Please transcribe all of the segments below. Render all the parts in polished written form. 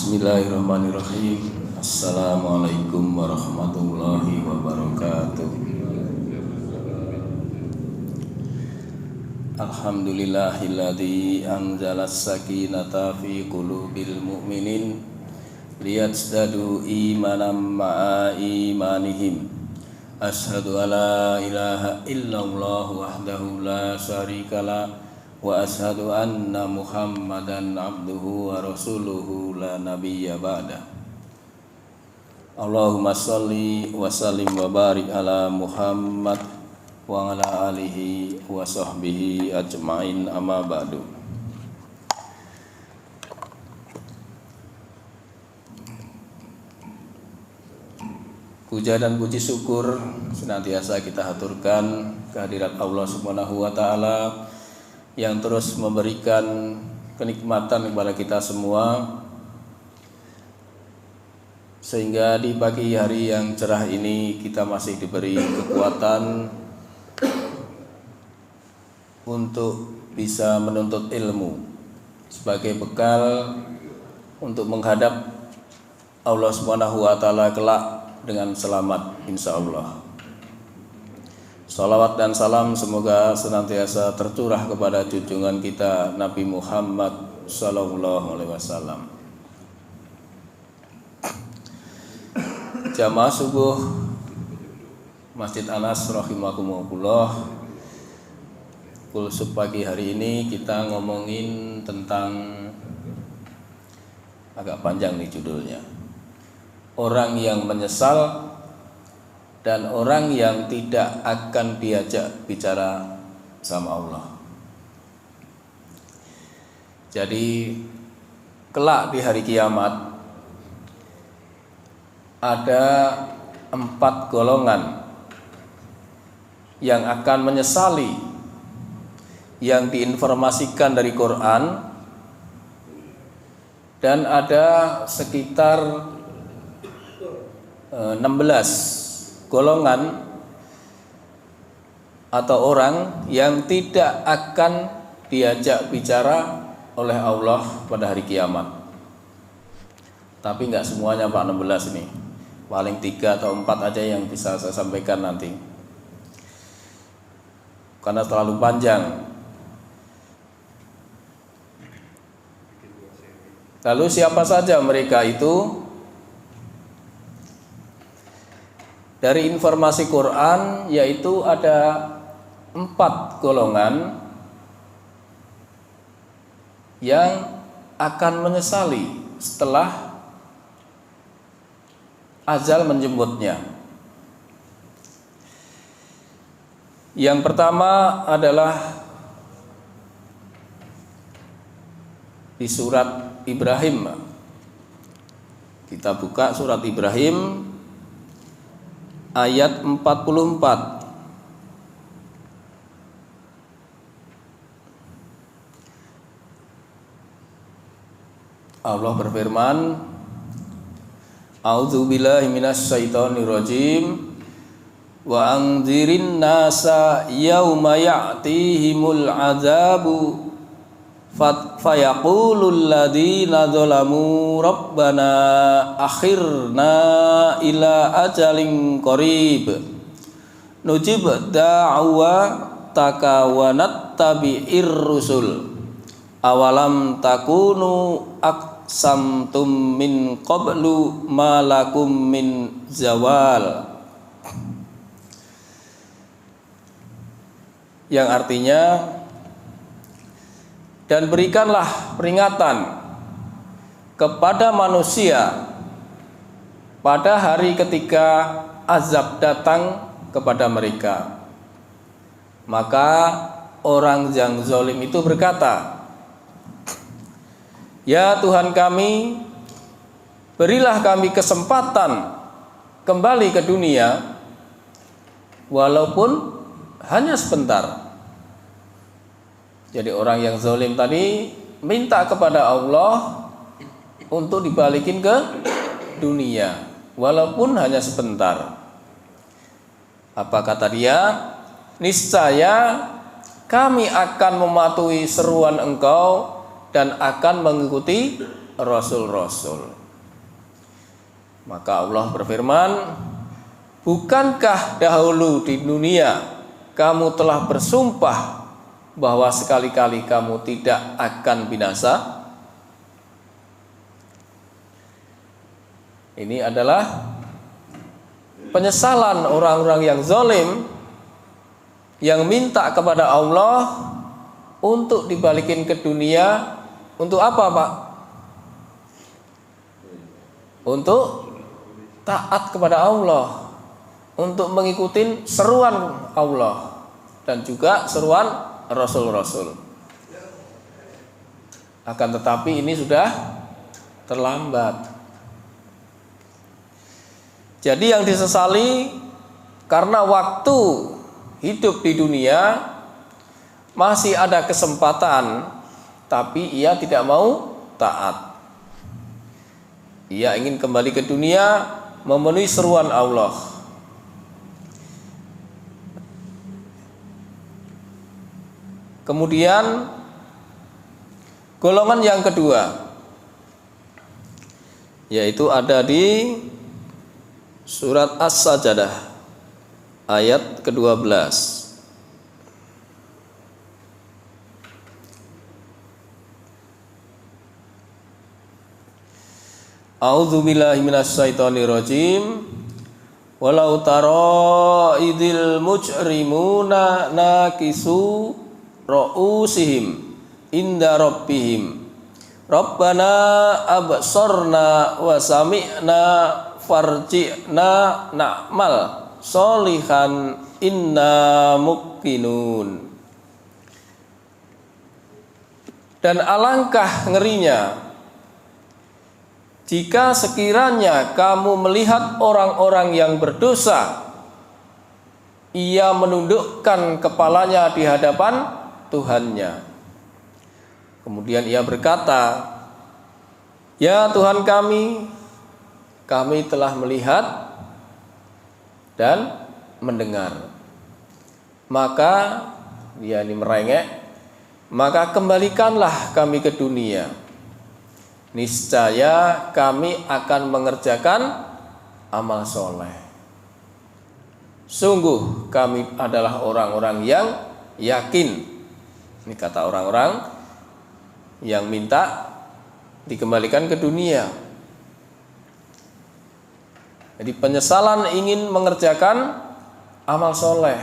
Bismillahirrahmanirrahim. Assalamualaikum warahmatullahi wabarakatuh. Alhamdulillahilladzi anzalas sakinata fi qulubil mu'minin liyazdadu imanan ma'a imanihim. Asyhadu alla ilaha illallah wahdahu la syarikalah wa asyhadu anna Muhammadan abduhu wa rasuluhu la nabiyya ba'da. Allahumma shalli wa sallim wa barik ala Muhammad wa ala alihi wa sahbihi ajmain, amma ba'du. Puja dan puji syukur senantiasa kita haturkan kehadirat Allah Subhanahu wa taala yang terus memberikan kenikmatan kepada kita semua, sehingga di pagi hari yang cerah ini kita masih diberi kekuatan untuk bisa menuntut ilmu sebagai bekal untuk menghadap Allah Subhanahu wa taala kelak dengan selamat insyaallah. Salawat dan salam semoga senantiasa tercurah kepada junjungan kita Nabi Muhammad sallallahu alaihi wasallam. Jamaah subuh Masjid Anas rahimakumullah. Kulsub pagi hari ini kita ngomongin tentang, agak panjang nih judulnya, orang yang menyesal dan orang yang tidak akan diajak bicara sama Allah. Jadi kelak di hari kiamat ada 4 golongan yang akan menyesali yang diinformasikan dari Quran, dan ada sekitar 16 golongan atau orang yang tidak akan diajak bicara oleh Allah pada hari kiamat. Tapi enggak semuanya Pak, 16 ini. Paling 3 atau 4 aja yang bisa saya sampaikan nanti, karena terlalu panjang. Lalu siapa saja mereka itu? Dari informasi Quran yaitu ada 4 golongan yang akan menyesali setelah ajal menjemputnya. Yang pertama adalah di surat Ibrahim. Kita buka surat Ibrahim ayat 44. Allah berfirman, A'udzubillahi minasyaitonirrajim, wa anzirin nasa yauma ya'tihimul adzabu fayaqulul ladzina zalamu rabbana akhirna ila ajalin qarib nujib da'wataka wa nattabi'ir rusul awalam takunu aqsamtum min qablu ma lakum min zawal, yang artinya, dan berikanlah peringatan kepada manusia pada hari ketika azab datang kepada mereka. Maka orang yang zalim itu berkata, ya Tuhan kami, berilah kami kesempatan kembali ke dunia walaupun hanya sebentar. Jadi orang yang zalim tadi minta kepada Allah untuk dibalikin ke dunia walaupun hanya sebentar. Apa kata dia? Niscaya kami akan mematuhi seruan engkau dan akan mengikuti rasul-rasul. Maka Allah berfirman, bukankah dahulu di dunia kamu telah bersumpah bahwa sekali-kali kamu tidak akan binasa? Ini adalah penyesalan orang-orang yang zalim yang minta kepada Allah untuk dibalikin ke dunia. Untuk apa, Pak? Untuk taat kepada Allah, untuk mengikuti seruan Allah dan juga seruan rasul-rasul. Akan tetapi ini sudah terlambat. Jadi yang disesali karena waktu hidup di dunia masih ada kesempatan, tapi ia tidak mau taat. Ia ingin kembali ke dunia memenuhi seruan Allah. Kemudian golongan yang kedua, yaitu ada di surat As-Sajdah ayat ke-12. A'udzu billahi minasyaitonir rajim. Walau tara idil mujrimuna nakisu ra'usihim inda rabbihim Rabbana absarna wa sami'na farji'na na'mal sholihan inna muqinun. Dan alangkah ngerinya jika sekiranya kamu melihat orang-orang yang berdosa, ia menundukkan kepalanya di hadapan Tuhannya. Kemudian ia berkata, ya Tuhan kami telah melihat dan mendengar. Maka dia ini merengek, maka kembalikanlah kami ke dunia. Niscaya kami akan mengerjakan amal soleh. Sungguh kami adalah orang-orang yang yakin. Ini kata orang-orang yang minta dikembalikan ke dunia. Jadi penyesalan ingin mengerjakan amal soleh.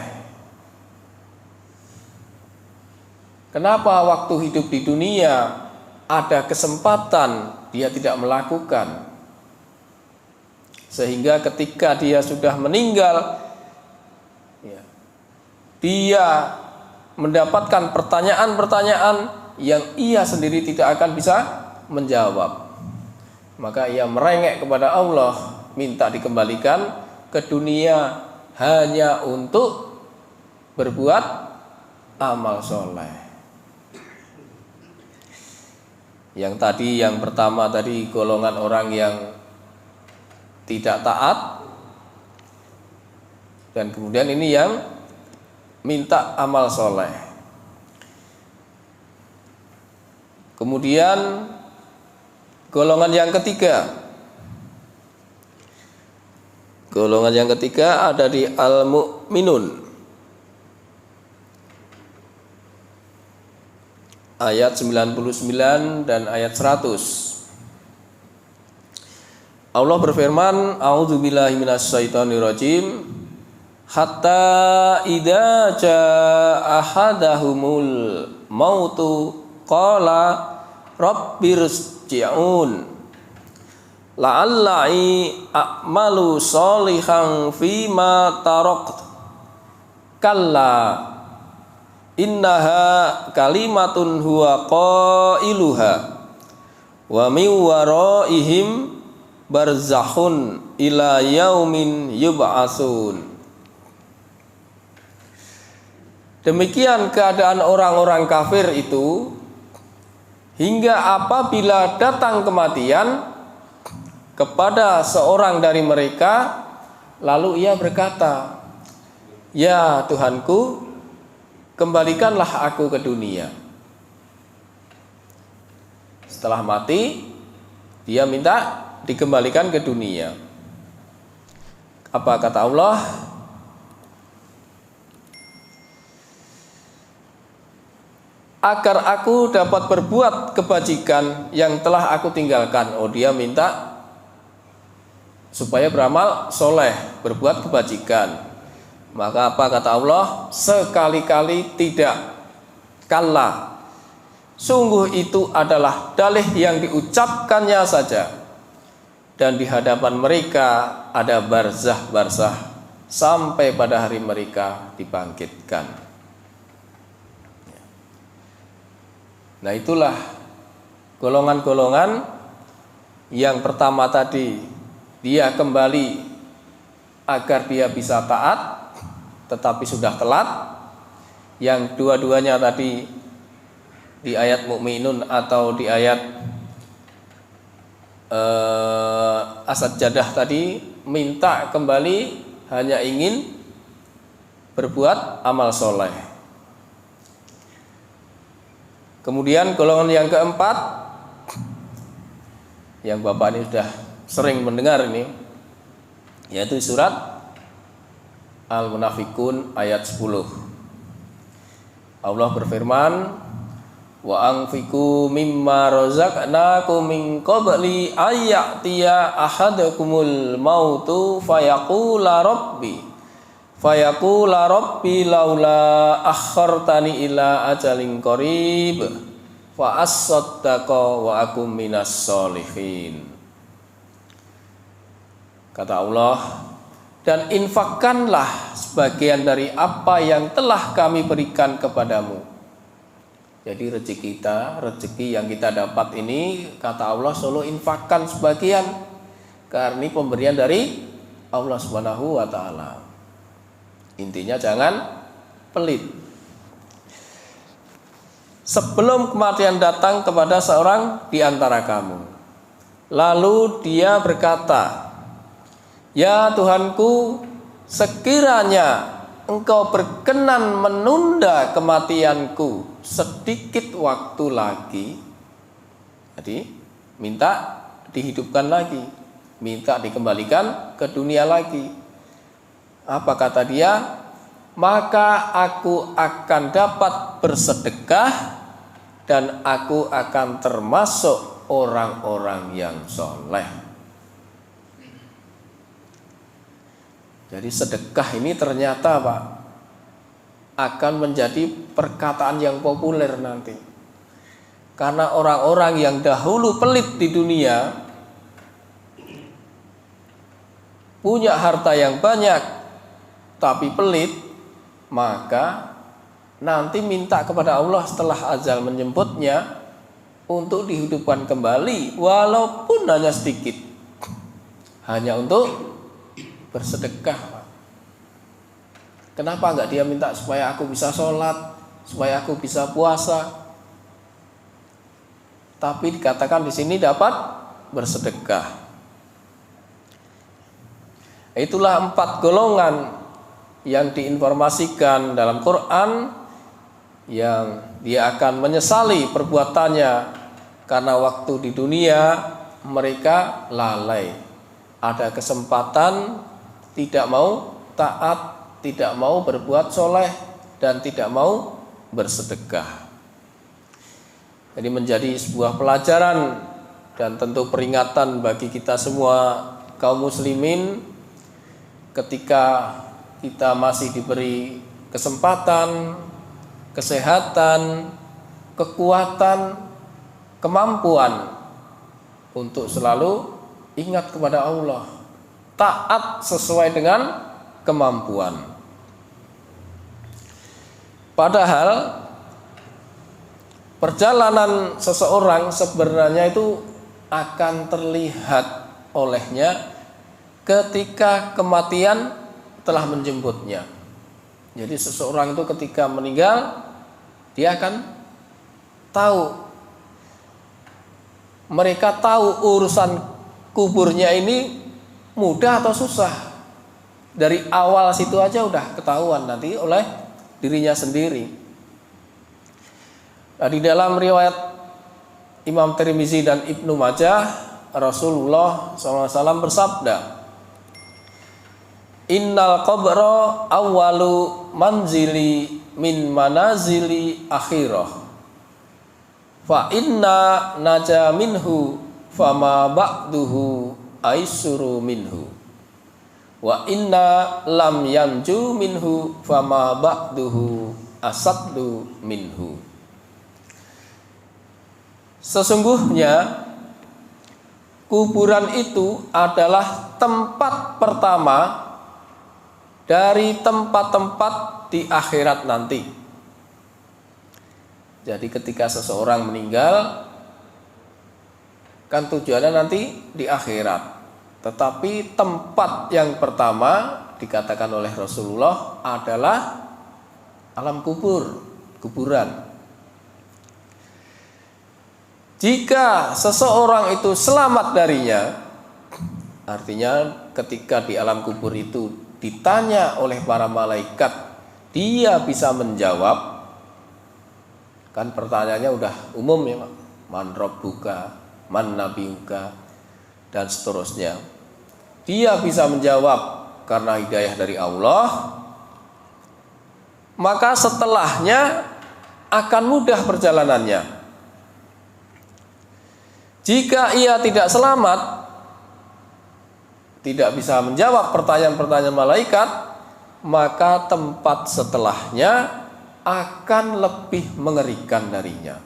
Kenapa waktu hidup di dunia ada kesempatan dia tidak melakukan, sehingga ketika dia sudah meninggal, dia mendapatkan pertanyaan-pertanyaan yang ia sendiri tidak akan bisa menjawab. Maka ia merengek kepada Allah, minta dikembalikan ke dunia hanya untuk berbuat amal soleh. Yang tadi, yang pertama tadi golongan orang yang tidak taat, dan kemudian ini yang minta amal soleh. Kemudian golongan yang ketiga, ada di Al-Mu'minun ayat 99 dan ayat 100. Allah berfirman, a'udzubillahi minasyaitonirrajim, hatta idza jaa ahadahumul mautu qala rabbirji'un la'allai a'malu sholihan fima tarakt kalla innaha kalimatun huwa qailuha wa min waraihim barzakhun ila yaumin yub'atsun. Demikian keadaan orang-orang kafir itu hingga apabila datang kematian kepada seorang dari mereka, lalu ia berkata, ya Tuhanku, kembalikanlah aku ke dunia. Setelah mati, Dia minta dikembalikan ke dunia. Apa kata Allah? Agar aku dapat berbuat kebajikan yang telah aku tinggalkan. Oh, dia minta supaya beramal soleh, berbuat kebajikan. Maka apa kata Allah? Sekali-kali tidak. Kalla, sungguh itu adalah dalih yang diucapkannya saja, dan di hadapan mereka ada barzah sampai pada hari mereka dibangkitkan. Nah, itulah golongan-golongan yang pertama tadi, dia kembali agar dia bisa taat tetapi sudah telat. Yang dua-duanya tadi di ayat Mukminun atau di ayat As-Sajdah tadi minta kembali hanya ingin berbuat amal soleh. Kemudian golongan yang keempat, yang Bapak ini sudah sering mendengar ini, yaitu surat Al-Munafikun ayat 10. Allah berfirman, wa anfiqu mimma razaqnakum min qabli ayyatiya ahadakumul mautu fayaqula rabbi laula akhartani ila ajalin qarib fa asaddaqa wa akum minas sholihin. Kata Allah, dan infakkanlah sebagian dari apa yang telah kami berikan kepadamu. Jadi rezeki yang kita dapat ini, kata Allah, solo infakkan sebagian, karena ini pemberian dari Allah Subhanahu wa taala. Intinya jangan pelit. Sebelum kematian datang kepada seorang di antara kamu, lalu dia berkata, ya Tuhanku, sekiranya Engkau berkenan menunda kematianku sedikit waktu lagi. Jadi minta dihidupkan lagi, minta dikembalikan ke dunia lagi. Apa kata dia? Maka aku akan dapat bersedekah dan aku akan termasuk orang-orang yang soleh. Jadi sedekah ini ternyata Pak akan menjadi perkataan yang populer nanti. Karena orang-orang yang dahulu pelit di dunia, punya harta yang banyak tapi pelit, maka nanti minta kepada Allah setelah ajal menjemputnya untuk dihidupkan kembali walaupun hanya sedikit, hanya untuk bersedekah. Kenapa enggak dia minta supaya aku bisa sholat, supaya aku bisa puasa? Tapi dikatakan di sini dapat bersedekah. Itulah 4 golongan yang diinformasikan dalam Quran, yang dia akan menyesali perbuatannya karena waktu di dunia mereka lalai. Ada kesempatan tidak mau taat, tidak mau berbuat soleh, dan tidak mau bersedekah. Jadi menjadi sebuah pelajaran dan tentu peringatan bagi kita semua kaum muslimin, ketika kita masih diberi kesempatan, kesehatan, kekuatan, kemampuan untuk selalu ingat kepada Allah, taat sesuai dengan kemampuan. Padahal perjalanan seseorang sebenarnya itu akan terlihat olehnya ketika kematian telah menjemputnya. Jadi seseorang itu ketika meninggal, dia akan tahu, mereka tahu urusan kuburnya ini mudah atau susah. Dari awal situ aja udah ketahuan nanti oleh dirinya sendiri. Nah, di dalam riwayat Imam Tirmizi dan Ibnu Majah Rasulullah SAW bersabda, innal qabra awwalu manzili min manazili akhirah, fa inna naja minhu fama ba'duhu aisuru minhu, wa inna lam yanju minhu fama ba'duhu asaddu minhu. Sesungguhnya kuburan itu adalah tempat pertama dari tempat-tempat di akhirat nanti. Jadi ketika seseorang meninggal, kan tujuannya nanti di akhirat. Tetapi tempat yang pertama dikatakan oleh Rasulullah adalah alam kubur, kuburan. Jika seseorang itu selamat darinya, artinya ketika di alam kubur itu ditanya oleh para malaikat, dia bisa menjawab. Kan pertanyaannya udah umum ya, man rabbuka, man nabiyuka, dan seterusnya. Dia bisa menjawab karena hidayah dari Allah, maka setelahnya akan mudah perjalanannya. Jika ia tidak selamat, tidak bisa menjawab pertanyaan-pertanyaan malaikat, maka tempat setelahnya akan lebih mengerikan darinya.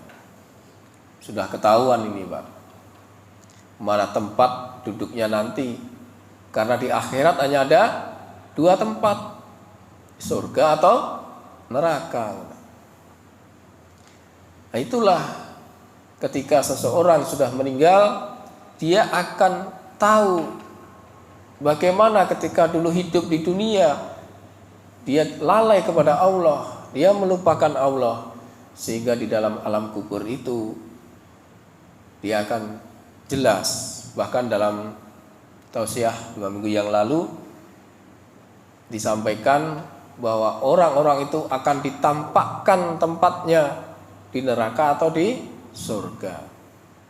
Sudah ketahuan ini, Pak, mana tempat duduknya nanti. Karena di akhirat hanya ada dua tempat, surga atau neraka. Nah, itulah ketika seseorang sudah meninggal, dia akan tahu bagaimana ketika dulu hidup di dunia, dia lalai kepada Allah, dia melupakan Allah, sehingga di dalam alam kubur itu dia akan jelas. Bahkan dalam tausiah 2 minggu yang lalu disampaikan bahwa orang-orang itu akan ditampakkan tempatnya di neraka atau di surga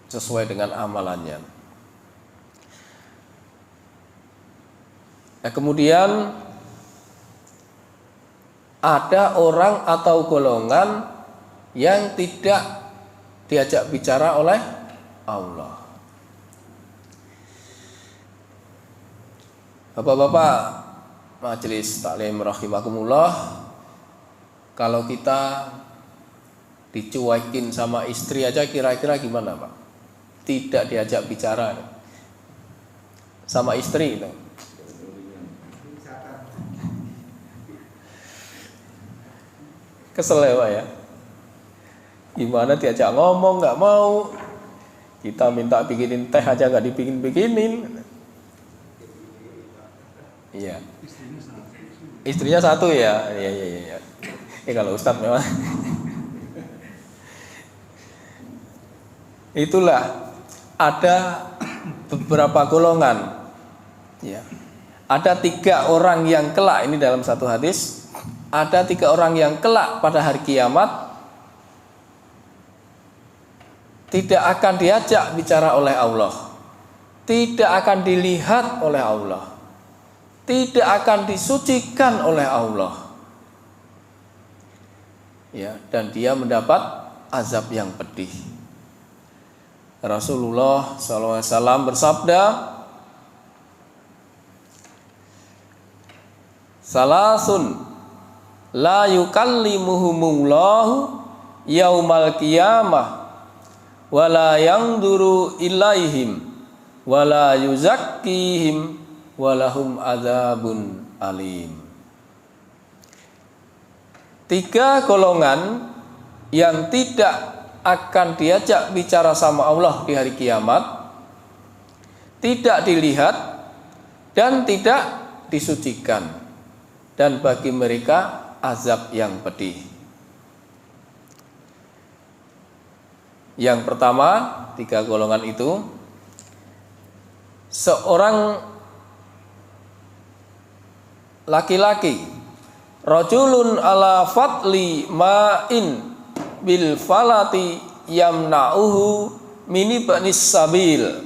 sesuai dengan amalannya. Nah, kemudian ada orang atau golongan yang tidak diajak bicara oleh Allah. Bapak-bapak majelis taklim rahimakumullah, kalau kita dicuekin sama istri aja kira-kira gimana, Pak? Tidak diajak bicara sama istri itu. Kesel ya, Pak ya. Gimana diajak ngomong nggak mau. Kita minta bikinin teh aja nggak dibikin-bikinin. Iya. Istrinya satu ya. Iya. Kalau Ustadz memang. Itulah ada beberapa golongan. Ya. Ada 3 orang yang kelak, ini dalam satu hadis. Ada 3 orang yang kelak pada hari kiamat tidak akan diajak bicara oleh Allah, tidak akan dilihat oleh Allah, tidak akan disucikan oleh Allah, ya, dan dia mendapat azab yang pedih. Rasulullah SAW bersabda, salasun la yukallimuhumullahu yaumal qiyamah wala yanzuru ilaihim wala yuzakkihim walahum adzabun alim. 3 golongan yang tidak akan diajak bicara sama Allah di hari kiamat, tidak dilihat dan tidak disucikan, dan bagi mereka azab yang pedih. Yang pertama, 3 golongan itu, seorang laki-laki, rajulun ala fadli ma'in bil falati yamna'uhu mini banis sabil,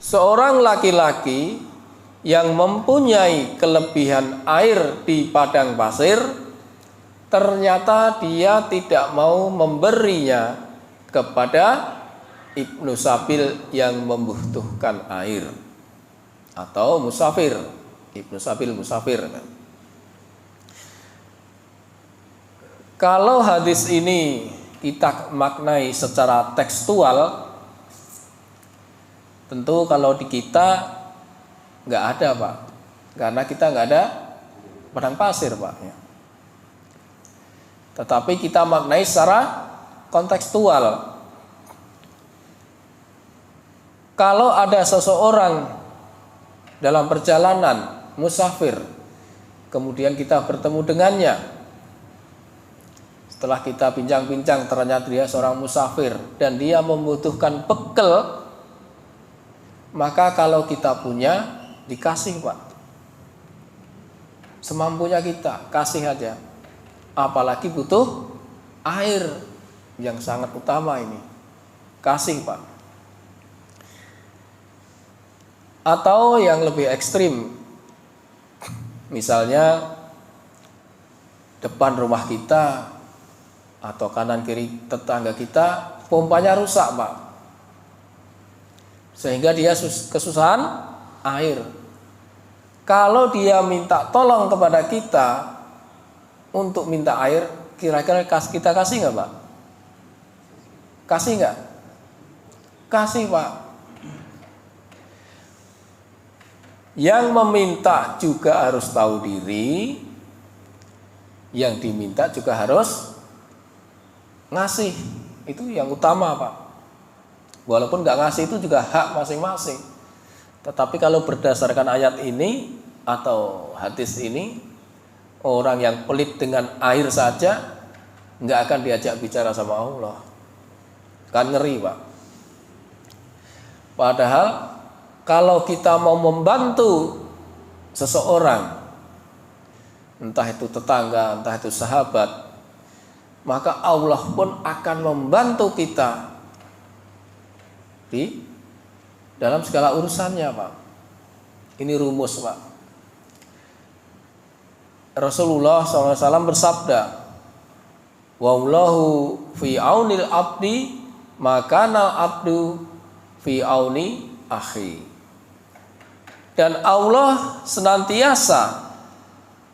seorang laki-laki yang mempunyai kelebihan air di padang pasir, ternyata dia tidak mau memberinya kepada Ibnu Sabil yang membutuhkan air, atau musafir. Ibnu Sabil musafir. Kalau hadis ini kita maknai secara tekstual, tentu kalau di kita nggak ada, Pak, karena kita nggak ada padang pasir, Pak. Tetapi kita maknai secara kontekstual. Kalau ada seseorang dalam perjalanan musafir, kemudian kita bertemu dengannya, setelah kita bincang-bincang ternyata dia seorang musafir dan dia membutuhkan bekal, maka kalau kita punya, dikasih, Pak. Semampunya kita, kasih aja. Apalagi butuh air yang sangat utama ini, kasih, Pak. Atau yang lebih ekstrim, misalnya depan rumah kita atau kanan kiri tetangga kita pompanya rusak, Pak, sehingga dia kesusahan air. Kalau dia minta tolong kepada kita untuk minta air, kira-kira kita kasih nggak, Pak? Kasih nggak? Kasih, Pak. Yang meminta juga harus tahu diri, yang diminta juga harus ngasih. Itu yang utama, Pak. Walaupun nggak ngasih itu juga hak masing-masing. Tetapi kalau berdasarkan ayat ini atau hadis ini, orang yang pelit dengan air saja nggak akan diajak bicara sama Allah. Kan ngeri, Pak. Padahal kalau kita mau membantu seseorang, entah itu tetangga, entah itu sahabat, maka Allah pun akan membantu kita di dalam segala urusannya, Pak. Ini rumus, Pak. Rasulullah SAW bersabda, "Wallahu fi aunil abdi, makanal abdu fi auni akhi." Dan Allah senantiasa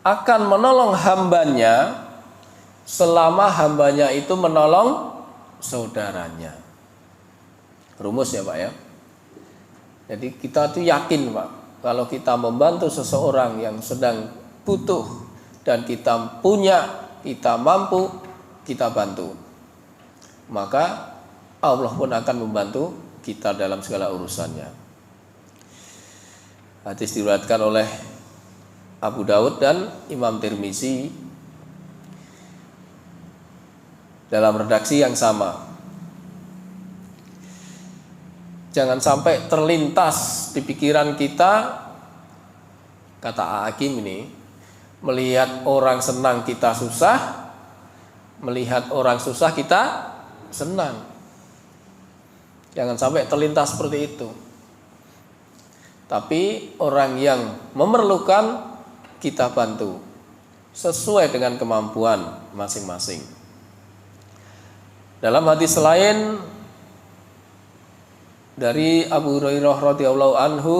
akan menolong hambanya selama hambanya itu menolong saudaranya. Rumus ya, Pak, ya. Jadi kita tuh yakin, Pak, kalau kita membantu seseorang yang sedang butuh dan kita punya, kita mampu, kita bantu, maka Allah pun akan membantu kita dalam segala urusannya. Hadis diriwayatkan oleh Abu Daud dan Imam Tirmizi dalam redaksi yang sama. Jangan sampai terlintas di pikiran kita, kata Hakim ini, melihat orang senang kita susah, melihat orang susah kita senang. Jangan sampai terlintas seperti itu. Tapi orang yang memerlukan kita bantu sesuai dengan kemampuan masing-masing. Dalam hadis lain dari Abu Hurairah radhiyallahu anhu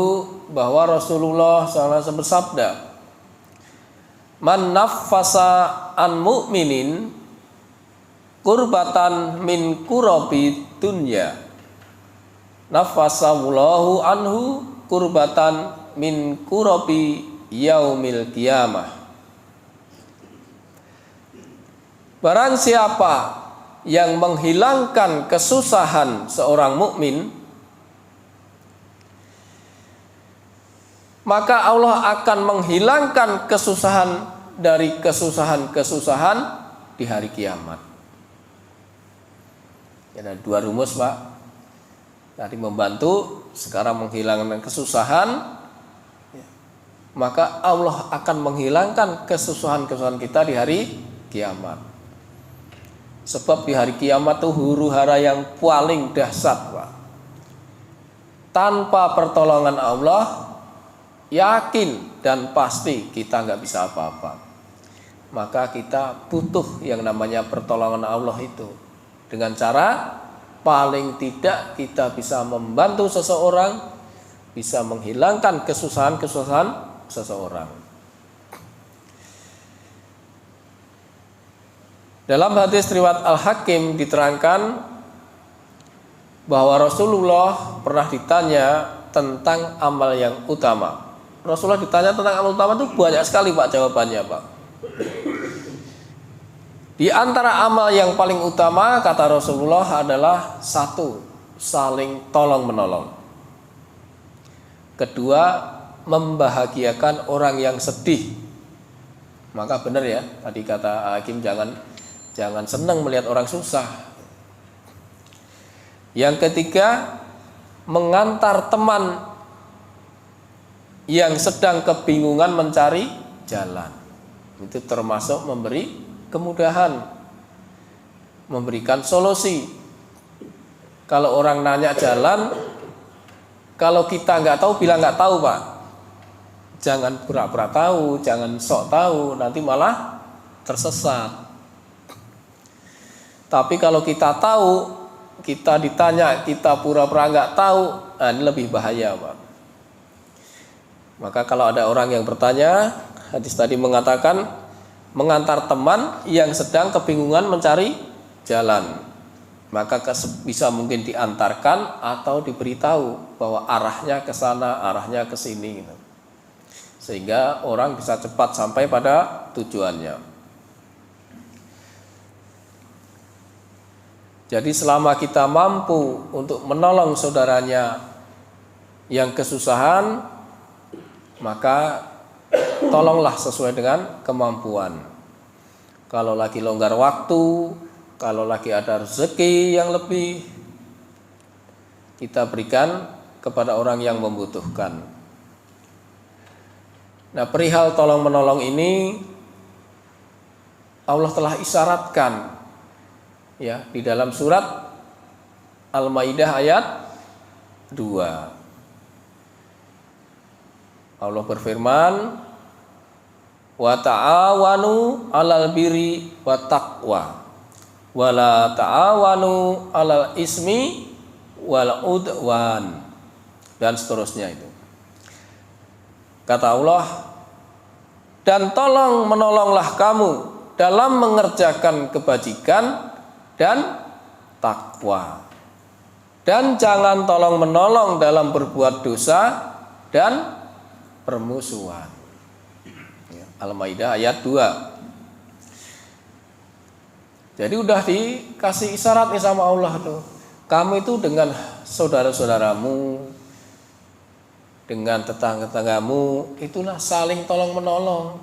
bahwa Rasulullah SAW bersabda, "Man naffasa an mu'minin kurbatan min kurabi dunya, naffasallahu anhu kurbatan min kurabi yaumil qiyamah." Barang siapa yang menghilangkan kesusahan seorang mukmin, maka Allah akan menghilangkan kesusahan dari kesusahan-kesusahan di hari kiamat. Ada dua rumus, Pak. Tadi membantu, sekarang menghilangkan kesusahan, maka Allah akan menghilangkan kesusahan-kesusahan kita di hari kiamat. Sebab di hari kiamat itu huru hara yang paling dahsyat, Pak. tanpa pertolongan Allah, yakin dan pasti kita nggak bisa apa-apa. Maka kita butuh yang namanya pertolongan Allah itu. Dengan cara paling tidak kita bisa membantu seseorang, bisa menghilangkan kesusahan-kesusahan seseorang. Dalam hadis riwayat Al-Hakim diterangkan bahwa Rasulullah pernah ditanya tentang amal yang utama. Rasulullah ditanya tentang amal utama itu banyak sekali Pak jawabannya Pak. Di antara amal yang paling utama kata Rasulullah adalah satu, saling tolong menolong. Kedua, membahagiakan orang yang sedih. Maka benar ya, tadi kata Hakim jangan senang melihat orang susah. Yang ketiga, mengantar teman yang sedang kebingungan mencari jalan. Itu termasuk memberi kemudahan, memberikan solusi. Kalau orang nanya jalan, kalau kita nggak tahu bilang nggak tahu Pak. Jangan pura-pura tahu, jangan sok tahu, nanti malah tersesat. Tapi kalau kita tahu, kita ditanya, kita pura-pura nggak tahu, nah ini lebih bahaya Pak. Maka kalau ada orang yang bertanya, hadis tadi mengatakan mengantar teman yang sedang kebingungan mencari jalan, maka bisa mungkin diantarkan atau diberitahu bahwa arahnya ke sana, arahnya ke sini, gitu. Sehingga orang bisa cepat sampai pada tujuannya. Jadi selama kita mampu untuk menolong saudaranya yang kesusahan, maka tolonglah sesuai dengan kemampuan. Kalau lagi longgar waktu, kalau lagi ada rezeki yang lebih, kita berikan kepada orang yang membutuhkan. Nah, perihal tolong menolong ini Allah telah isyaratkan ya di dalam surat Al-Maidah ayat 2. Allah berfirman, wa ta'awanu 'alal birri wa taqwa wa la ta'awanu 'alal ismi wal udwan, dan seterusnya itu. Kata Allah, dan tolong menolonglah kamu dalam mengerjakan kebajikan dan takwa, dan jangan tolong menolong dalam berbuat dosa dan permusuhan. Al-Maidah ayat 2. Jadi udah dikasih isyarat nih sama Allah tuh. Kamu itu dengan saudara-saudaramu, dengan tetangga-tetanggamu, itulah saling tolong menolong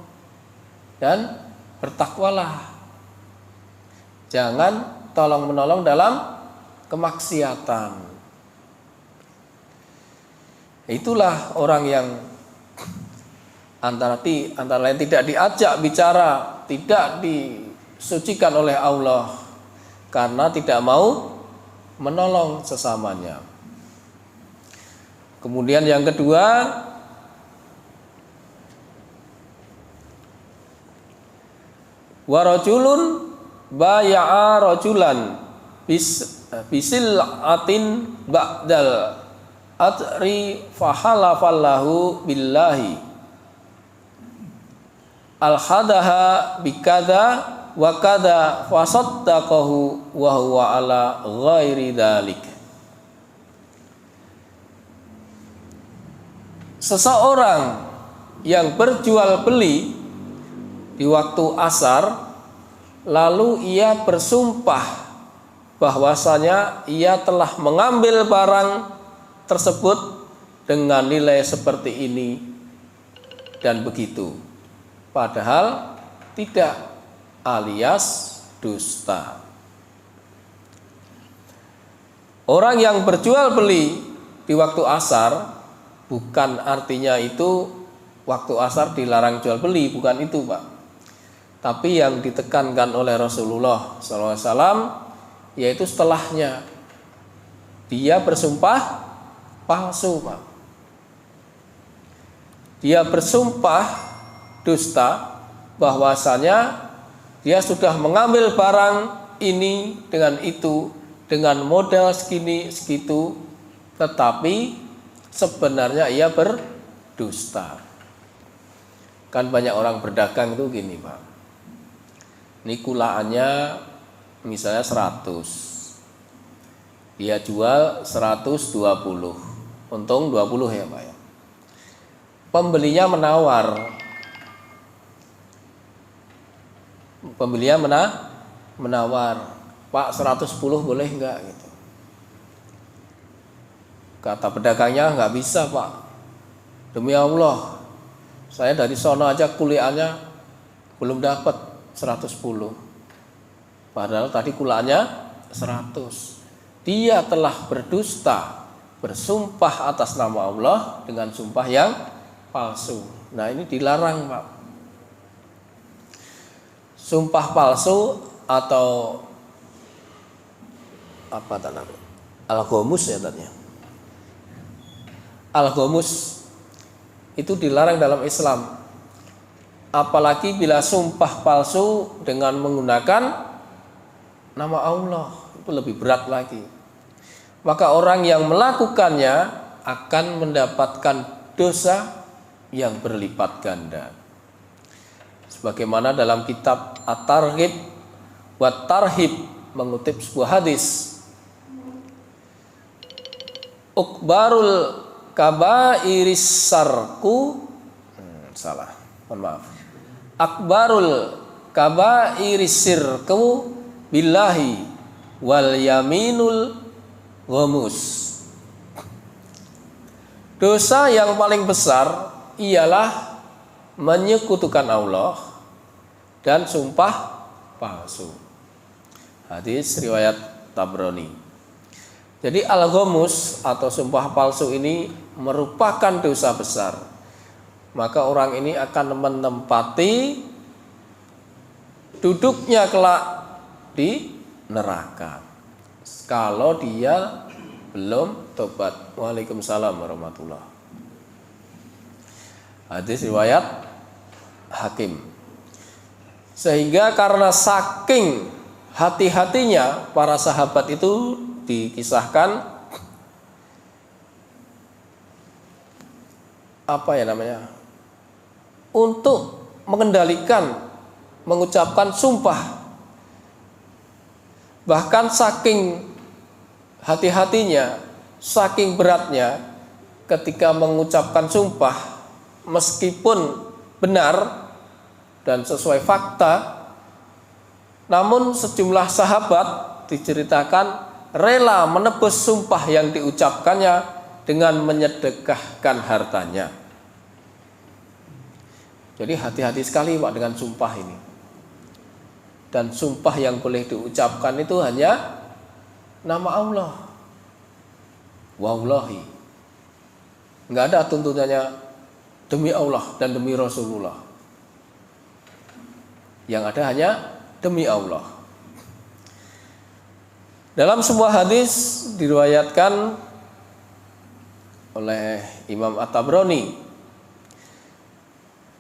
dan bertakwalah. Jangan tolong menolong dalam kemaksiatan. Itulah orang yang antara lain tidak diajak bicara, tidak disucikan oleh Allah karena tidak mau menolong sesamanya. Kemudian yang kedua, wa rajulun baya'a rajulan bisil'atin ba'dal atri fahalafallahu billahi al-hadaha bikada wa kada fasaddaqahu wa huwa ala ghairi dzalik. Seseorang yang berjual beli di waktu asar, lalu ia bersumpah bahwasanya ia telah mengambil barang tersebut dengan nilai seperti ini dan begitu, padahal tidak, alias dusta. Orang yang berjual beli di waktu asar, bukan artinya itu waktu asar dilarang jual beli, bukan itu Pak. Tapi yang ditekankan oleh Rasulullah SAW yaitu setelahnya. Dia bersumpah palsu, Pak. Dia bersumpah dusta bahwasanya dia sudah mengambil barang ini dengan itu dengan modal segini segitu, tetapi sebenarnya ia berdusta. Kan banyak orang berdagang itu gini, Pak. Ini kulaannya misalnya 100. Dia jual 120. Untung 20 ya, Pak ya. Pembelinya menawar. Pak, 110 boleh enggak gitu. Kata pedagangnya, enggak bisa, Pak. Demi Allah, saya dari sono aja kuliahnya belum dapat 110. Padahal tadi kulaannya 100. Dia telah berdusta, bersumpah atas nama Allah dengan sumpah yang palsu. Nah, ini dilarang, Pak. Sumpah palsu atau apa namanya? Al-ghamus ya tadinya. Al-ghamus itu dilarang dalam Islam. Apalagi bila sumpah palsu dengan menggunakan nama Allah, itu lebih berat lagi. Maka orang yang melakukannya akan mendapatkan dosa yang berlipat ganda. Sebagaimana dalam kitab At-Targhib wa Tarhib mengutip sebuah hadis, Ukbarul kabairis sarku Akbarul kabairis sirku billahi wal yaminul ghamus. Dosa yang paling besar ialah menyekutukan Allah dan sumpah palsu. Hadis riwayat Tabrani. Jadi al-ghamus atau sumpah palsu ini merupakan dosa besar. Maka orang ini akan menempati duduknya kelak di neraka kalau dia belum tobat. Waalaikumsalam warahmatullahi. Hadis riwayat Hakim. Sehingga karena saking hati-hatinya para sahabat itu dikisahkan untuk mengendalikan mengucapkan sumpah. Bahkan saking hati-hatinya, saking beratnya ketika mengucapkan sumpah, meskipun benar dan sesuai fakta, namun sejumlah sahabat diceritakan rela menebus sumpah yang diucapkannya dengan menyedekahkan hartanya. Jadi hati-hati sekali, Pak, dengan sumpah ini. Dan sumpah yang boleh diucapkan itu hanya nama Allah. Wallahi. Enggak ada tuntunannya demi Allah dan demi Rasulullah. Yang ada hanya demi Allah. Dalam sebuah hadis diriwayatkan oleh Imam At-Tabrani,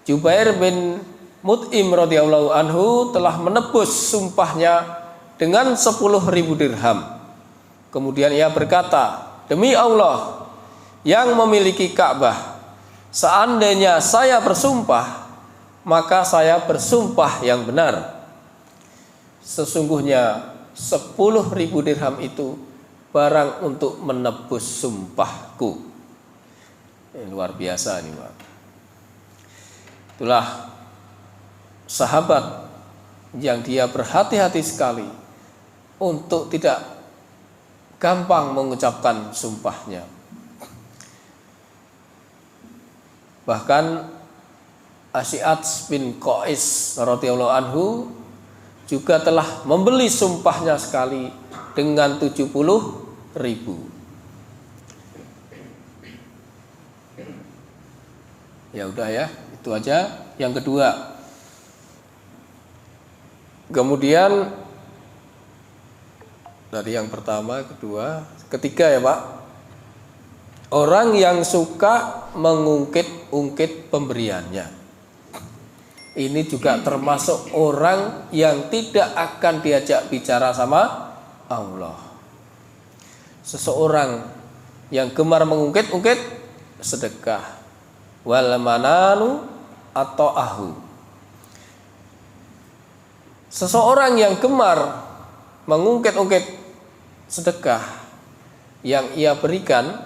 Jubair bin Mut'im radhiyallahu anhu telah menebus sumpahnya dengan 10.000 dirham. Kemudian ia berkata, demi Allah yang memiliki Ka'bah, seandainya saya bersumpah, maka saya bersumpah yang benar. Sesungguhnya 10.000 dirham itu barang untuk menebus sumpahku. Ini luar biasa nih, Pak. Itulah sahabat yang dia berhati-hati sekali untuk tidak gampang mengucapkan sumpahnya. Bahkan Asy'ad bin Qais radhiyallahu anhu juga telah membeli sumpahnya sekali dengan 70.000. Ya udah ya, itu aja. Yang kedua, kemudian dari yang pertama, kedua, ketiga ya, Pak. Orang yang suka mengungkit-ungkit pemberiannya. Ini juga termasuk orang yang tidak akan diajak bicara sama Allah. Seseorang yang gemar mengungkit-ungkit sedekah, wal mananu atau ahu. Seseorang yang gemar mengungkit-ungkit sedekah yang ia berikan,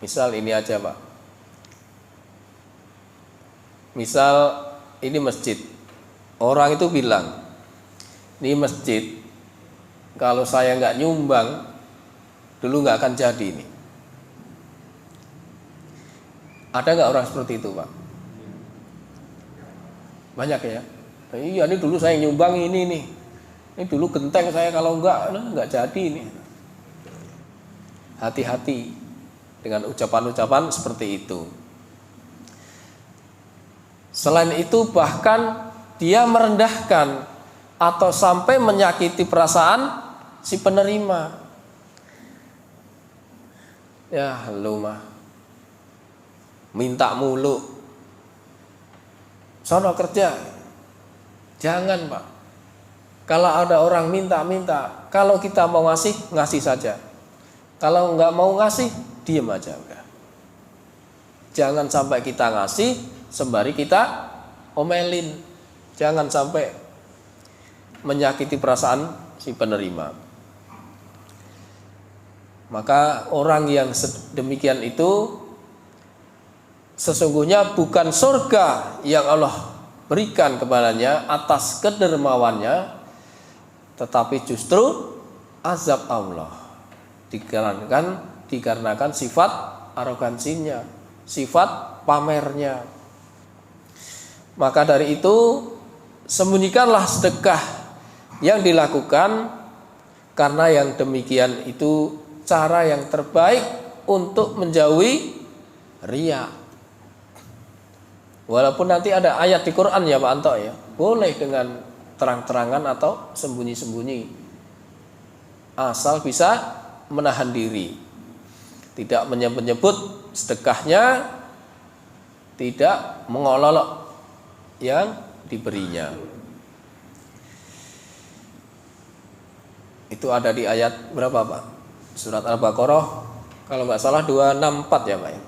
misal ini aja Pak, misal ini masjid, orang itu bilang, ini masjid kalau saya nggak nyumbang dulu nggak akan jadi ini. Ada nggak orang seperti itu Pak? Banyak ya. Iya, ini dulu saya nyumbang ini nih. Ini dulu genteng saya, kalau nggak jadi ini. Hati-hati dengan ucapan-ucapan seperti itu. Selain itu bahkan dia merendahkan atau sampai menyakiti perasaan si penerima. Ya, lu mah minta mulu, sono kerja. Jangan Pak. Kalau ada orang minta-minta, kalau kita mau ngasih saja. Kalau nggak mau ngasih, diem aja udah. Jangan sampai kita ngasih sembari kita omelin. Jangan sampai menyakiti perasaan si penerima. Maka orang yang demikian itu sesungguhnya bukan surga yang Allah berikan kepadanya atas kedermawannya, tetapi justru azab Allah. Dikarenakan sifat arogansinya, sifat pamernya. Maka dari itu sembunyikanlah sedekah yang dilakukan, karena yang demikian itu cara yang terbaik untuk menjauhi riya. Walaupun nanti ada ayat di Quran ya Pak Anto ya, boleh dengan terang-terangan atau sembunyi-sembunyi, asal bisa menahan diri, tidak menyebut-nyebut sedekahnya, tidak mengolok yang diberinya. Itu ada di ayat berapa Pak? Surat Al-Baqarah kalau nggak salah 264 ya Pak ya.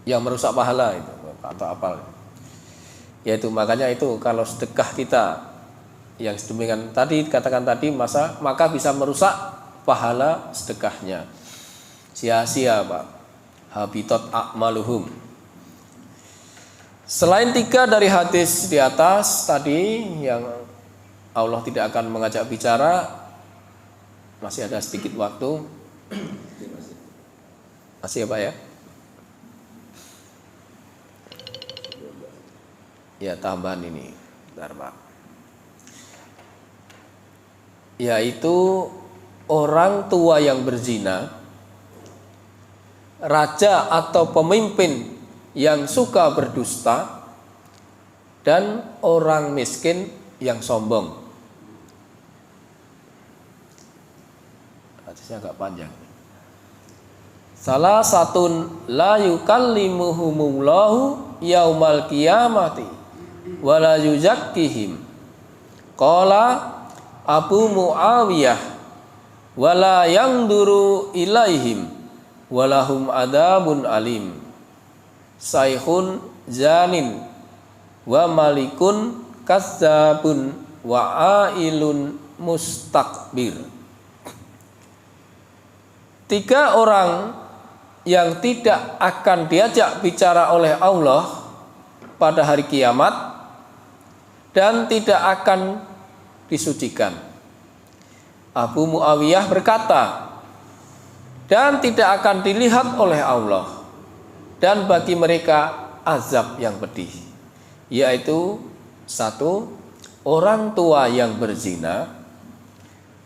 Yang merusak pahala itu atau apal. Yaitu makanya itu kalau sedekah kita yang sedemikian tadi katakan tadi maka bisa merusak pahala sedekahnya. Sia-sia Pak. Habitat a'maluhum. Selain 3 dari hadis di atas tadi yang Allah tidak akan mengajak bicara, masih ada sedikit waktu. Masih ya Pak ya? Ya, tambahan ini, bentar Pak. Yaitu orang tua yang berzina, raja atau pemimpin yang suka berdusta, dan orang miskin yang sombong. Hadisnya agak panjang. Salah satun la yukallimuhumullahu yaumal qiyamati wala yuzakkihim. Qala Abu Muawiyah wala yangduru ilaihim walahum adabun alim. Sayhun zanin wa malikun kazzabun wa ailun mustakbir. 3 orang yang tidak akan diajak bicara oleh Allah pada hari kiamat dan tidak akan disucikan. Abu Muawiyah berkata, dan tidak akan dilihat oleh Allah, dan bagi mereka azab yang pedih, yaitu 1. Orang tua yang berzina,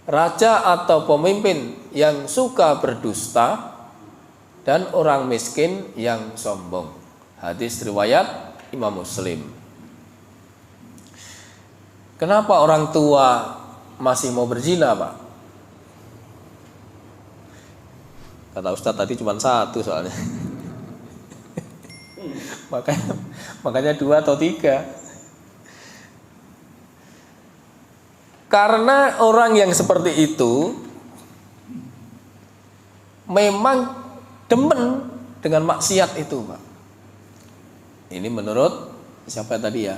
raja atau pemimpin yang suka berdusta, dan orang miskin yang sombong. Hadis riwayat Imam Muslim. Kenapa orang tua masih mau berzina Pak? Kata Ustadz tadi cuma satu soalnya. makanya 2 atau 3. Karena orang yang seperti itu memang demen dengan maksiat itu, Pak. Ini menurut siapa tadi ya?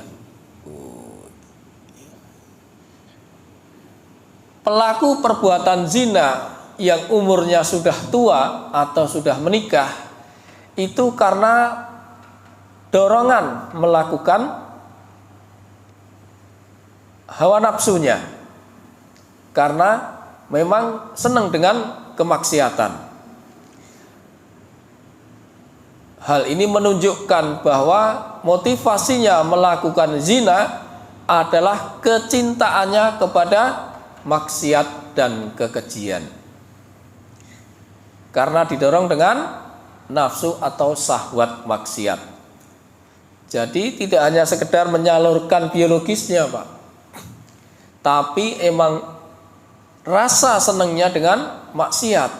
Pelaku perbuatan zina yang umurnya sudah tua atau sudah menikah itu karena dorongan melakukan hawa nafsunya, karena memang senang dengan kemaksiatan. Hal ini menunjukkan bahwa motivasinya melakukan zina adalah kecintaannya kepada maksiat dan kekejian, karena didorong dengan nafsu atau syahwat maksiat. Jadi tidak hanya sekedar menyalurkan biologisnya, Pak, tapi emang rasa senangnya dengan maksiat.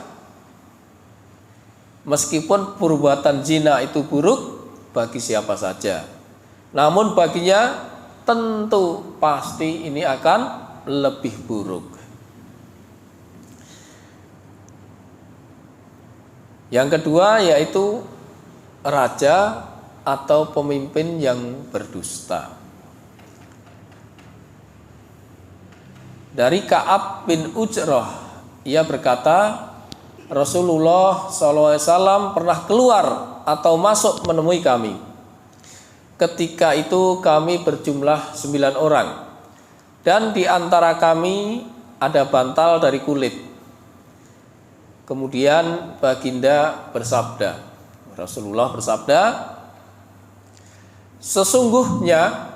Meskipun perbuatan zina itu buruk bagi siapa saja, namun baginya tentu pasti ini akan lebih buruk. Yang kedua yaitu raja atau pemimpin yang berdusta. Dari Ka'ab bin Ujrah, ia berkata, Rasulullah SAW pernah keluar atau masuk menemui kami. Ketika itu kami berjumlah 9 orang, dan di antara kami ada bantal dari kulit. Kemudian baginda bersabda, Rasulullah bersabda, sesungguhnya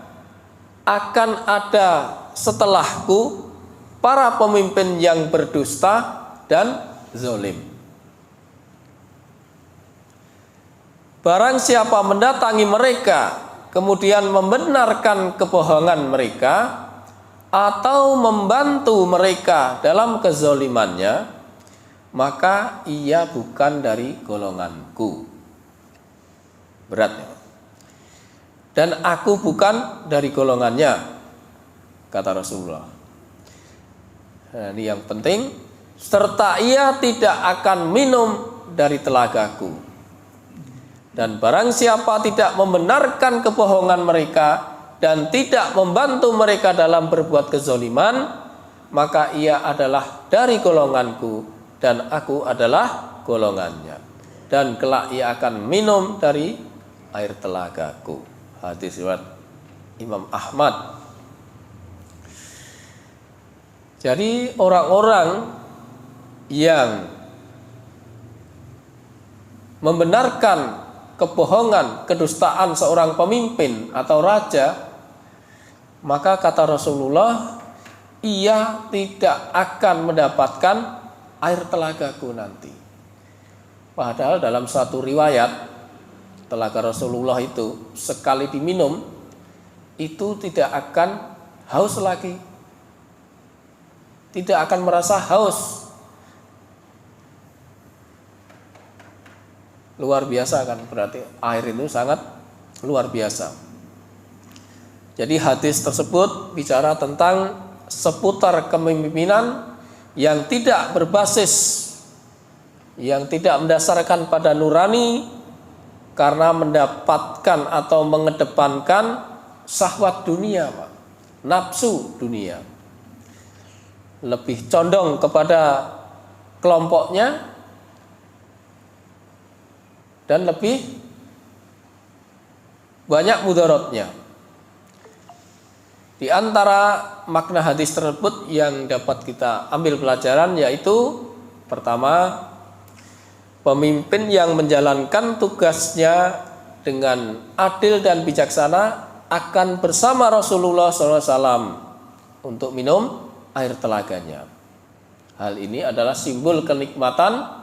akan ada setelahku para pemimpin yang berdusta dan zalim. Barang siapa mendatangi mereka kemudian membenarkan kebohongan mereka atau membantu mereka dalam kezalimannya, maka ia bukan dari golonganku. Berat ya? Dan aku bukan dari golongannya, kata Rasulullah. Nah, ini yang penting, serta ia tidak akan minum dari telagaku. Dan barang siapa tidak membenarkan kebohongan mereka dan tidak membantu mereka dalam berbuat kezaliman, maka ia adalah dari golonganku dan aku adalah golongannya, dan kelak ia akan minum dari air telagaku. Hadis riwayat Imam Ahmad. Jadi orang-orang yang membenarkan kebohongan, kedustaan seorang pemimpin atau raja, maka kata Rasulullah, ia tidak akan mendapatkan air telagaku nanti. Padahal dalam satu riwayat, telaga Rasulullah itu sekali diminum itu tidak akan haus lagi, tidak akan merasa haus. Luar biasa kan, berarti air itu sangat luar biasa. Jadi hadis tersebut bicara tentang seputar kepemimpinan yang tidak berbasis, yang tidak mendasarkan pada nurani, karena mendapatkan atau mengedepankan syahwat dunia, Pak, nafsu dunia, lebih condong kepada kelompoknya dan lebih banyak mudaratnya. Di antara makna hadis tersebut yang dapat kita ambil pelajaran yaitu, pertama, pemimpin yang menjalankan tugasnya dengan adil dan bijaksana akan bersama Rasulullah SAW untuk minum air telaganya. Hal ini adalah simbol kenikmatan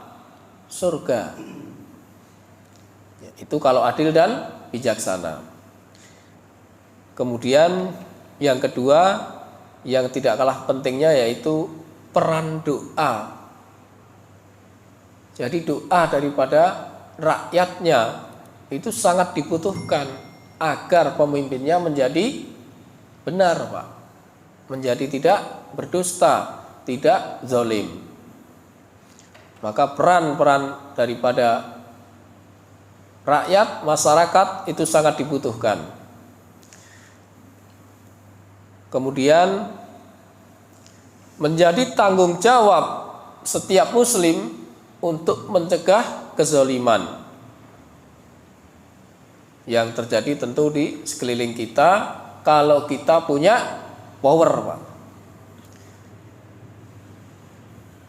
surga. Itu kalau adil dan bijaksana. Kemudian yang kedua, yang tidak kalah pentingnya yaitu peran doa Jadi doa daripada rakyatnya itu sangat dibutuhkan agar pemimpinnya menjadi benar, Pak. Menjadi tidak berdusta, tidak zalim. Maka peran-peran daripada rakyat, masyarakat itu sangat dibutuhkan. Kemudian menjadi tanggung jawab setiap muslim untuk mencegah kezaliman yang terjadi tentu di sekeliling kita kalau kita punya power, Pak.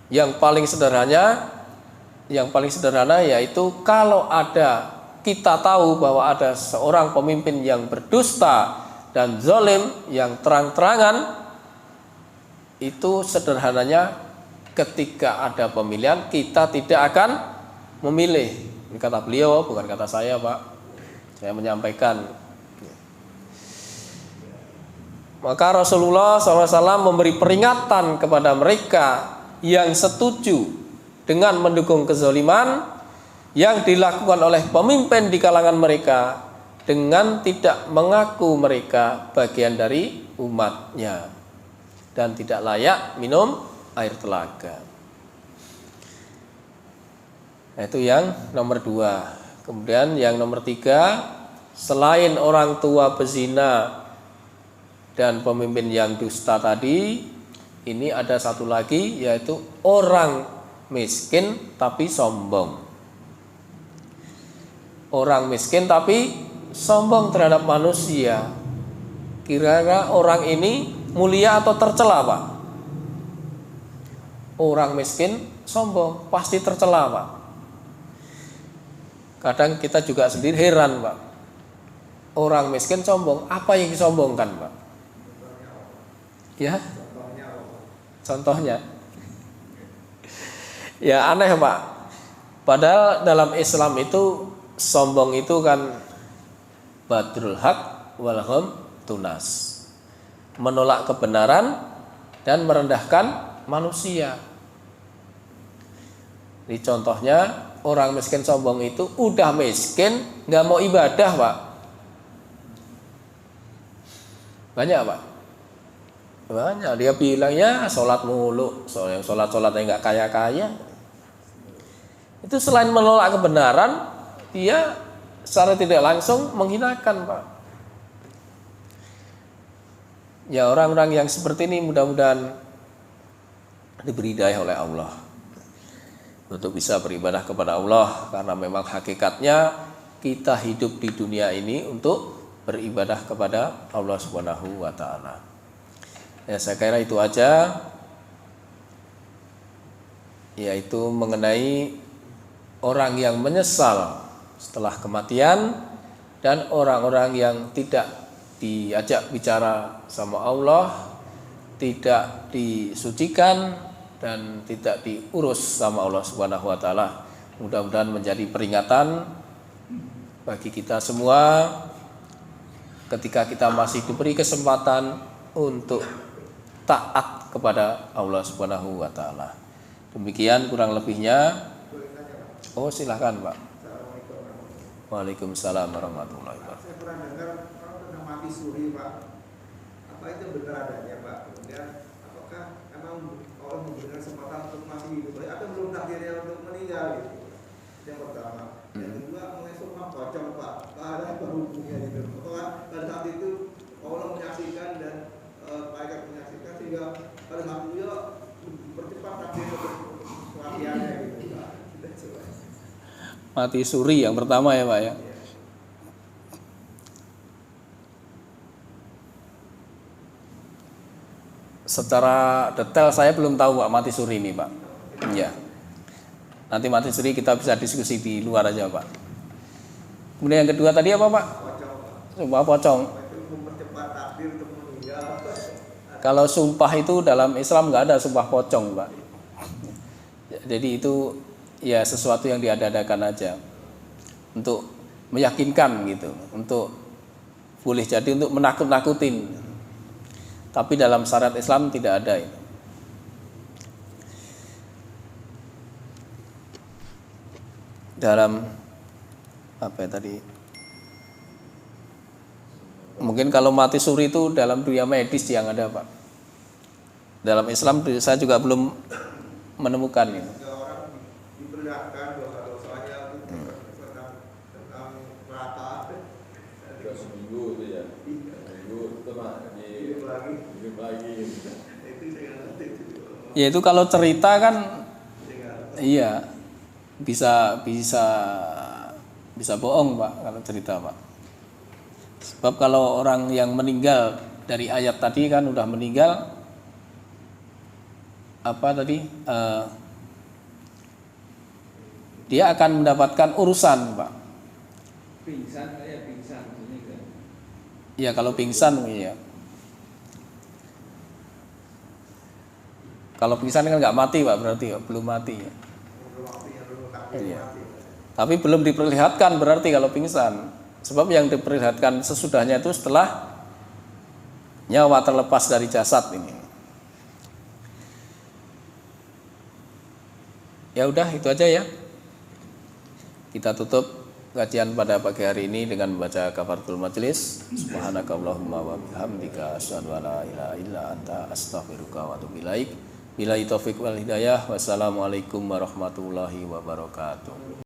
Yang paling sederhana yaitu kalau kita tahu bahwa ada seorang pemimpin yang berdusta dan zalim yang terang-terangan, itu sederhananya ketika ada pemilihan kita tidak akan memilih. Ini kata beliau, bukan kata saya, Pak. Saya menyampaikan. Maka Rasulullah SAW memberi peringatan kepada mereka yang setuju dengan mendukung kezaliman yang dilakukan oleh pemimpin di kalangan mereka dengan tidak mengaku mereka bagian dari umatnya dan tidak layak minum air telaga. Nah, itu yang nomor 2. Kemudian yang nomor 3, selain orang tua pezina dan pemimpin yang dusta tadi, ini ada satu lagi yaitu orang miskin tapi sombong. Orang miskin tapi sombong terhadap manusia. Kira-kira orang ini mulia atau tercela, Pak? Orang miskin sombong pasti tercela, Pak. Kadang kita juga sendiri heran, Pak. Orang miskin sombong, apa yang disombongkan, Pak? Ya? Contohnya. Ya aneh, Pak. Padahal dalam Islam itu sombong itu kan badrul haq wal tunas, menolak kebenaran dan merendahkan manusia. Ini contohnya orang miskin sombong itu udah miskin nggak mau ibadah, Pak. Banyak, Pak. Banyak. Dia bilang ya sholat mulu, yang sholatnya nggak kaya-kaya. Itu selain menolak kebenaran, dia secara tidak langsung menghinakan, Pak. Ya orang-orang yang seperti ini mudah-mudahan diberi hidayah oleh Allah untuk bisa beribadah kepada Allah, karena memang hakikatnya kita hidup di dunia ini untuk beribadah kepada Allah Subhanahu wa taala. Ya, saya kira itu aja, yaitu mengenai orang yang menyesal setelah kematian dan orang-orang yang tidak diajak bicara sama Allah, tidak disucikan dan tidak diurus sama Allah Subhanahu wa taala. Mudah-mudahan menjadi peringatan bagi kita semua ketika kita masih diberi kesempatan untuk taat kepada Allah Subhanahu wa taala. Demikian kurang lebihnya. Oh, silakan, Pak. Waalaikumsalam warahmatullahi wabarakatuh. Saya pernah dengar orang tentang mati suri, Pak. Apa itu benar adanya, Pak? Kemudian apakah memang Allah memberikan kesempatan untuk masih hidup atau belum takdirnya untuk meninggal gitu? Yang pertama. Yang kedua, mengenai sumpah pocong, Pak. Ada apa hubungannya gitu? Apakah pada saat itu Allah menyaksikan dan malaikat menyaksikan sehingga pada saat itu percepat takdir untuk kematiannya gitu, Pak? Mati suri yang pertama ya, Pak ya. Secara detail saya belum tahu, Pak, mati suri ini, Pak. Ya. Nanti mati suri kita bisa diskusi di luar aja, Pak. Kemudian yang kedua tadi apa, Pak? Sumpah pocong. Kalau sumpah itu dalam Islam nggak ada sumpah pocong, Pak. Jadi itu ya sesuatu yang diada-adakan aja untuk meyakinkan gitu, untuk boleh jadi untuk menakut-nakutin. Tapi dalam syariat Islam tidak ada itu. dalam apa ya tadi? Mungkin kalau mati suri itu dalam dunia medis yang ada, Pak. Dalam Islam saya juga belum menemukan ini. Orang diperlihatkan bahwa dosanya itu tentang rata. Seminggu itu ya. Seminggu itu mah hidup lagi. Itu saya ngerti itu. Ya itu kalau cerita kan iya bisa bohong, Pak, kalau cerita, Pak. Sebab kalau orang yang meninggal dari ayat tadi kan udah meninggal apa tadi dia akan mendapatkan urusan, Pak. Pingsan ini kan. Ya kalau pingsan ya. Kalau pingsan kan nggak mati, Pak, berarti ya, belum mati ya. Iya. Tapi belum diperlihatkan berarti kalau pingsan. Sebab yang diperlihatkan sesudahnya itu setelah nyawa terlepas dari jasad ini. Ya udah itu aja ya. Kita tutup kajian pada pagi hari ini dengan membaca kafaratul majelis. Subhanakallahumma wa bihamdika asyhadu an la ilaha illa anta astaghfiruka wa atubu ilaik. Billahi taufik wal hidayah. Wassalamualaikum warahmatullahi wabarakatuh.